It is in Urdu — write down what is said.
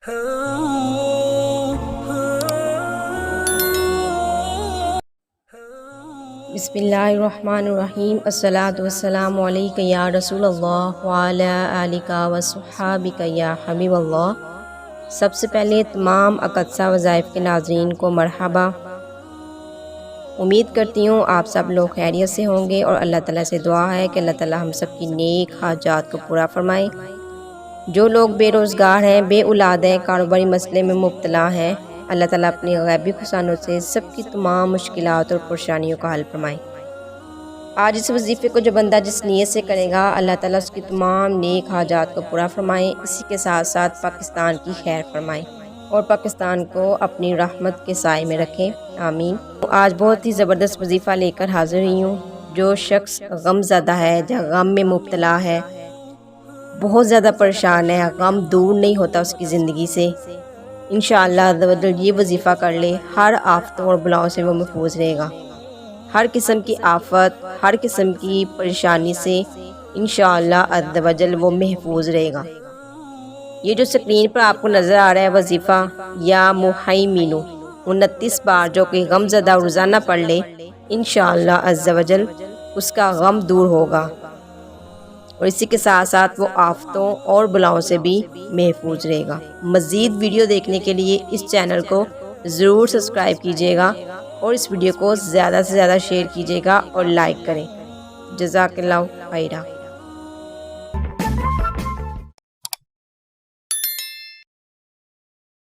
بسم اللہ الرحمن الرحیم۔ الصلاۃ والسلام علیک یا رسول اللہ وعلی آلک وصحابک یا حبیب اللہ۔ سب سے پہلے تمام اقدسہ وظائف کے ناظرین کو مرحبا۔ امید کرتی ہوں آپ سب لوگ خیریت سے ہوں گے، اور اللہ تعالیٰ سے دعا ہے کہ اللہ تعالیٰ ہم سب کی نیک حاجات کو پورا فرمائے۔ جو لوگ بے روزگار ہیں، بے اولاد ہیں، کاروباری مسئلے میں مبتلا ہیں، اللہ تعالیٰ اپنی غیبی خزانوں سے سب کی تمام مشکلات اور پریشانیوں کا حل فرمائے۔ آج اس وظیفے کو جو بندہ جس نیت سے کرے گا، اللہ تعالیٰ اس کی تمام نیک حاجات کو پورا فرمائے۔ اسی کے ساتھ ساتھ پاکستان کی خیر فرمائے اور پاکستان کو اپنی رحمت کے سائے میں رکھیں، آمین۔ آج بہت ہی زبردست وظیفہ لے کر حاضر ہوئی ہوں۔ جو شخص غم زدہ ہے یا غم میں مبتلا ہے، بہت زیادہ پریشان ہے، غم دور نہیں ہوتا اس کی زندگی سے، انشاءاللہ یہ وظیفہ کر لے، ہر آفتوں اور بلاؤں سے وہ محفوظ رہے گا۔ ہر قسم کی آفت، ہر قسم کی پریشانی سے انشاءاللہ عز و جل وہ محفوظ رہے گا۔ یہ جو سکرین پر آپ کو نظر آ رہا ہے وظیفہ، یا محیمینو 29 بار جو کہ غم زدہ روزانہ پڑھ لے، انشاءاللہ عز و جل اس کا غم دور ہوگا، اور اسی کے ساتھ ساتھ وہ آفتوں اور بلاؤں سے بھی محفوظ رہے گا۔ مزید ویڈیو دیکھنے کے لیے اس چینل کو ضرور سبسکرائب کیجیے گا، اور اس ویڈیو کو زیادہ سے زیادہ شیئر کیجیے گا اور لائک کریں۔ جزاک اللہ خیرہ۔